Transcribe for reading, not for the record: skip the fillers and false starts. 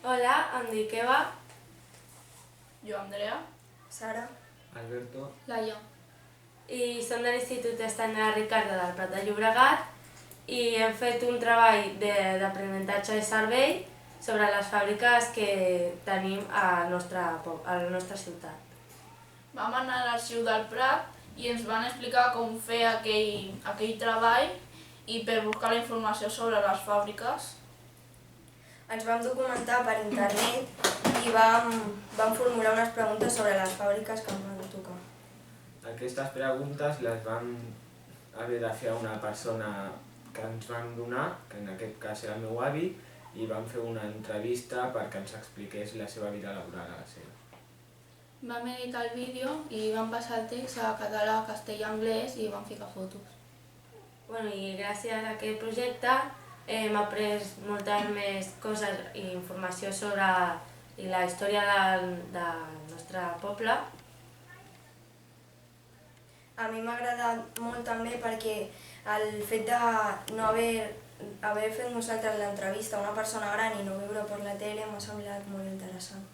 Hola, em dic Eva. Jo, Andrea. Sara. Alberto. Laia. I som de l'Institut Estàndard Ricardo del Prat de Llobregat i hem fet un treball d'aprenentatge i servei sobre les fàbriques que tenim a la nostra ciutat. Vam anar a l'Arxiu del Prat i ens van explicar com fer aquell treball i per buscar la informació sobre les fàbriques. Ens vam documentar per internet i vam formular unes preguntes sobre les fàbriques que ens van tocar. Aquestes preguntes les vam haver de fer a una persona que ens van donar, que en aquest cas era el meu avi, i vam fer una entrevista perquè ens expliqués la seva vida laboral a la seva. Vam editar el vídeo i vam passar el text a català, castellà, anglès i vam ficar fotos. I gràcies a aquest projecte hem après moltes més coses i informació sobre la història del nostre poble. A mi m'ha agradat molt també perquè el fet de no haver fet nosaltres l'entrevista a una persona gran i no veure per la tele m'ha semblat molt interessant.